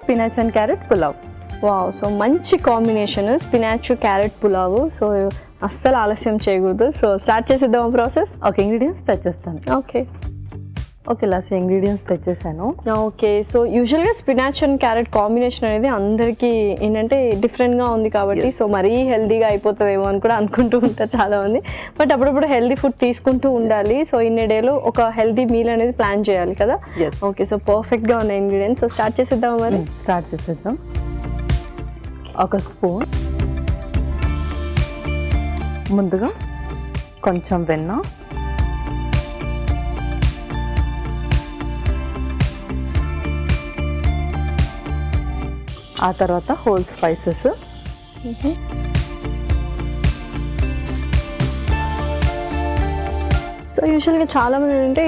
Spinach and carrot pulao. Wow, so మంచి combination spinach carrot pulao. So అస్సలు ఆలస్యం చేయకూడదు. సో స్టార్ట్ చేసేద్దాం ప్రాసెస్. ఓకే, ఇంగ్రీడియంట్స్ తెచ్చేస్తాను. ఓకే లాస్ట్ ఇంగ్రీడియంట్స్ తెచ్చేసాను. ఓకే, సో యూజువల్గా స్పినాచ్ అండ్ క్యారెట్ కాంబినేషన్ అనేది అందరికీ ఏంటంటే డిఫరెంట్గా ఉంది కాబట్టి సో మరీ హెల్దీగా అయిపోతుందేమో అని కూడా అనుకుంటూ ఉంటారు చాలామంది. బట్ అప్పుడప్పుడు హెల్దీ ఫుడ్ తీసుకుంటూ ఉండాలి. సో ఇన్ని డేలో ఒక హెల్దీ మీల్ అనేది ప్లాన్ చేయాలి కదా. ఓకే, సో పర్ఫెక్ట్గా ఉన్న ఇంగ్రీడియంట్స్. సో స్టార్ట్ చేసేద్దాం మరి. స్టార్ట్ చేసేద్దాం. ఒక స్పూన్ ముందుగా కొంచెం వెన్న, ఆ తర్వాత హోల్ స్పైసెస్, సో యూజువల్గా చాలామంది ఏంటంటే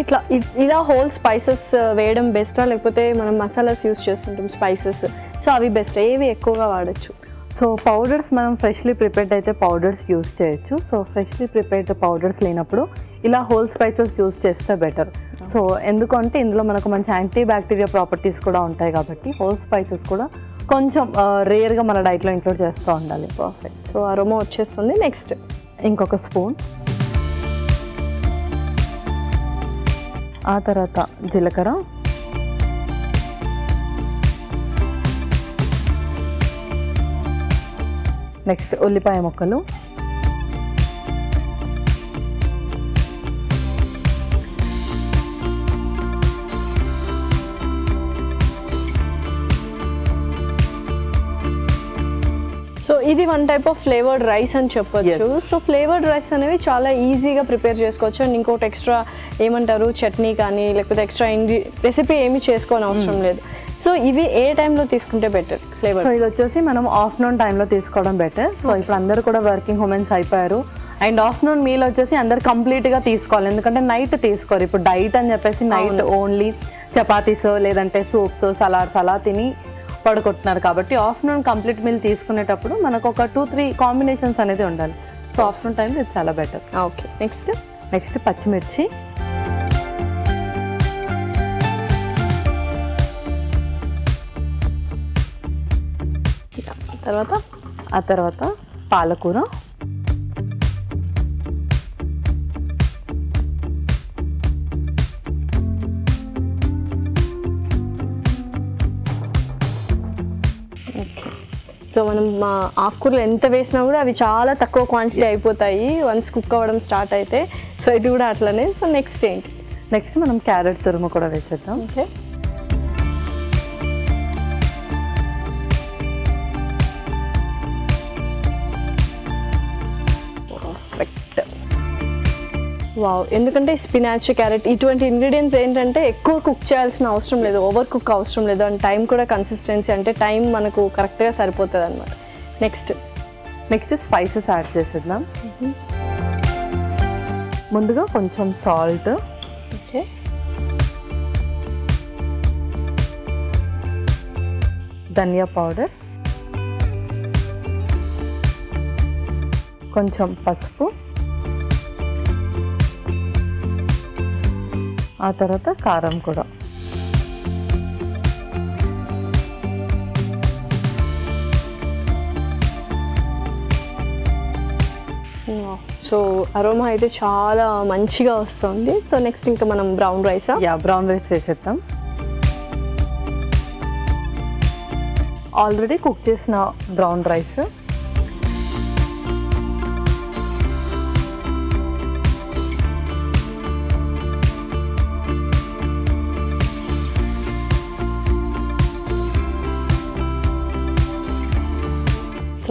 ఇలా హోల్ స్పైసెస్ వేయడం బెస్టా లేకపోతే మనం మసాలాస్ యూస్ చేస్తుంటాం స్పైసెస్, సో అవి బెస్ట్ ఏవి ఎక్కువగా వాడచ్చు? సో పౌడర్స్ మనం ఫ్రెష్లీ ప్రిపేర్డ్ అయితే పౌడర్స్ యూస్ చేయొచ్చు. సో ఫ్రెష్లీ ప్రిపేర్డ్ పౌడర్స్ లేనప్పుడు ఇలా హోల్ స్పైసెస్ యూస్ చేస్తే బెటర్. సో ఎందుకంటే ఇందులో మనకు మంచి యాంటీ బ్యాక్టీరియా ప్రాపర్టీస్ కూడా ఉంటాయి కాబట్టి హోల్ స్పైసెస్ కూడా కొంచెం రేర్గా మన డైట్లో ఇంక్లూడ్ చేస్తూ ఉండాలి. పర్ఫెక్ట్, సో అరోమా వచ్చేస్తుంది. నెక్స్ట్ ఇంకొక స్పూన్, ఆ తర్వాత జీలకర్ర, నెక్స్ట్ ఉల్లిపాయ ముక్కలు, సో ఇది one type of flavoured rice అని చెప్పొచ్చు. సో ఫ్లేవర్డ్ రైస్ అనేవి చాలా ఈజీగా ప్రిపేర్ చేసుకోవచ్చు. అండ్ ఇంకోటి ఎక్స్ట్రా ఏమంటారు చట్నీ కానీ లేకపోతే ఎక్స్ట్రా రెసిపీ ఏమి చేసుకోని అవసరం లేదు. సో ఇవి ఏ టైంలో తీసుకుంటే బెటర్ ఫ్లేవర్? సో ఇది వచ్చేసి మనం ఆఫ్టర్నూన్ టైంలో తీసుకోవడం బెటర్. సో ఇప్పుడు అందరూ కూడా వర్కింగ్ ఉమెన్స్ అయిపోయారు. అండ్ ఆఫ్టర్నూన్ మీల్ వచ్చేసి అందరు కంప్లీట్గా తీసుకోవాలి, ఎందుకంటే నైట్ తీసుకోరు. ఇప్పుడు డైట్ అని చెప్పేసి నైట్ ఓన్లీ చపాతీస్ లేదంటే సూప్స్ సలాడ్స్ అలా తిని పడుకుంటున్నారు. కాబట్టి ఆఫ్టర్నూన్ కంప్లీట్ మీల్ తీసుకునేటప్పుడు మనకు ఒక 2-3 కాంబినేషన్స్ అనేది ఉండాలి. సో ఆఫ్టర్నూన్ టైంలో ఇది చాలా బెటర్. ఓకే, నెక్స్ట్ పచ్చిమిర్చి, ఆ తర్వాత పాలకూర, సో మనం ఆకుకూరలు ఎంత వేసినా కూడా అవి చాలా తక్కువ క్వాంటిటీ అయిపోతాయి వన్స్ కుక్ అవ్వడం స్టార్ట్ అయితే. సో ఇది కూడా అట్లనే. సో నెక్స్ట్ ఏంటి? నెక్స్ట్ మనం క్యారెట్ తురుము కూడా వేసేద్దాం. ఓకే, వావ్, ఎందుకంటే స్పినాచ్ క్యారెట్ ఇటువంటి ఇంగ్రీడియంట్స్ ఏంటంటే ఎక్కువ కుక్ చేయాల్సిన అవసరం లేదు, ఓవర్ కుక్ అవసరం లేదు. అండ్ టైం కూడా కన్సిస్టెన్సీ అంటే టైం మనకు కరెక్ట్గా సరిపోతుంది అనమాట. నెక్స్ట్ స్పైసెస్ యాడ్ చేసేద్దాం. ముందుగా కొంచెం సాల్ట్, ఓకే, ధనియా పౌడర్, కొంచెం పసుపు, ఆ తర్వాత కారం కూడా. సో అరోమా అయితే చాలా మంచిగా వస్తుంది. సో నెక్స్ట్ ఇంకా మనం బ్రౌన్ రైస్ వేసేద్దాం. ఆల్రెడీ కుక్ చేసిన brown rice,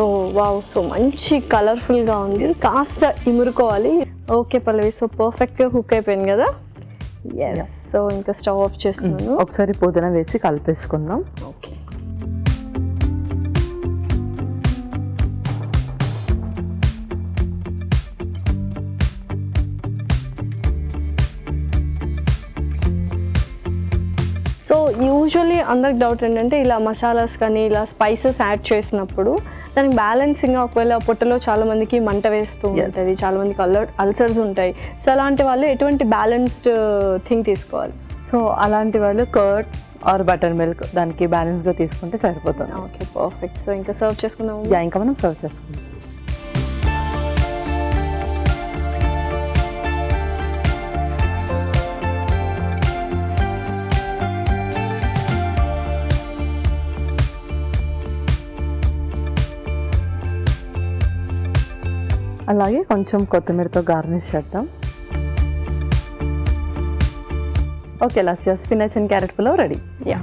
so wow, so మంచి కలర్ఫుల్గా ఉంది. కాస్త ఇమురుకోవాలి. ఓకే పల్లవి, సో పర్ఫెక్ట్గా కుక్ అయిపోయింది కదా. సో ఇంకా స్టవ్ ఆఫ్ చేస్తున్నాను. ఒకసారి పుదీనా వేసి కలిపేసుకుందాం. ఓకే, సో యూజువల్లీ అందరికి డౌట్ ఏంటంటే ఇలా మసాలాస్ కానీ ఇలా స్పైసెస్ యాడ్ చేసినప్పుడు దానికి బ్యాలెన్సింగ్గా ఒకవేళ పొట్టలో చాలామందికి మంట వేస్తూ ఉంటుంది, చాలామందికి అల్సర్స్ ఉంటాయి. సో అలాంటి వాళ్ళు ఎటువంటి బ్యాలెన్స్డ్ థింగ్ తీసుకోవాలి? సో అలాంటి వాళ్ళు కర్డ్ ఆర్ బటర్ మిల్క్ దానికి బ్యాలెన్స్గా తీసుకుంటే సరిపోతుంది. Okay perfect. సో ఇంకా సర్వ్ చేసుకుందాం. ఇంకా మనం సర్వ్ చేసుకుందాం. అలాగే కొంచెం కొత్తిమీరతో గార్నిష్ చేద్దాం. Okay Lasya spinach and carrot pulao ready. Yeah,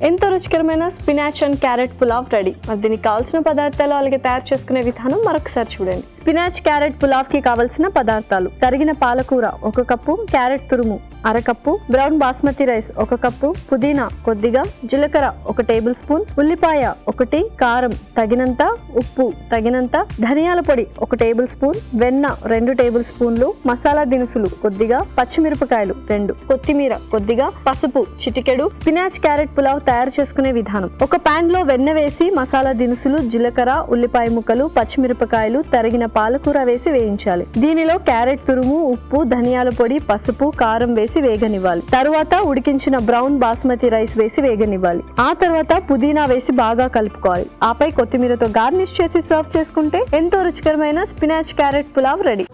ఎంతో రుచికరమైన spinach and carrot pulao ready. మరి దీనికి కావాల్సిన పదార్థాలు అలాగే తయారు చేసుకునే విధానం మరొకసారి చూడండి. స్పినాచ్ క్యారెట్ పులావ్ కి కావాల్సిన పదార్థాలు: తరిగిన పాలకూర 1 కప్పు, క్యారెట్ తురుము 1/2 cup, brown basmati rice 1 cup, పుదీనా కొద్దిగా, జీలకర్ర 1 టేబుల్ స్పూన్, ఉల్లిపాయ 1, కారం తగినంత, ఉప్పు తగినంత, ధనియాల పొడి 1 టేబుల్ స్పూన్, వెన్న 2 టేబుల్ స్పూన్లు, మసాలా దినుసులు కొద్దిగా, పచ్చిమిరపకాయలు 2, కొత్తిమీర కొద్దిగా, పసుపు చిటికెడు. స్పినాచ్ క్యారెట్ పులావ్ తయారు చేసుకునే విధానం: ఒక పాన్ లో వెన్న వేసి మసాలా దినుసులు, జీలకర్ర, ఉల్లిపాయ ముక్కలు, పచ్చిమిరపకాయలు, తరిగిన పాలకూర వేసి వేయించాలి. దీనిలో క్యారెట్ తురుము, ఉప్పు, ధనియాల పొడి, పసుపు, కారం వేసి వేగనివ్వాలి. తరువాత ఉడికించిన బ్రౌన్ బాస్మతి రైస్ వేసి వేగనివ్వాలి. ఆ తర్వాత పుదీనా వేసి బాగా కలుపుకోవాలి. ఆపై కొత్తిమీరతో గార్నిష్ చేసి సర్వ్ చేసుకుంటే ఎంతో రుచికరమైన స్పినాచ్ క్యారెట్ పులావ్ రెడీ.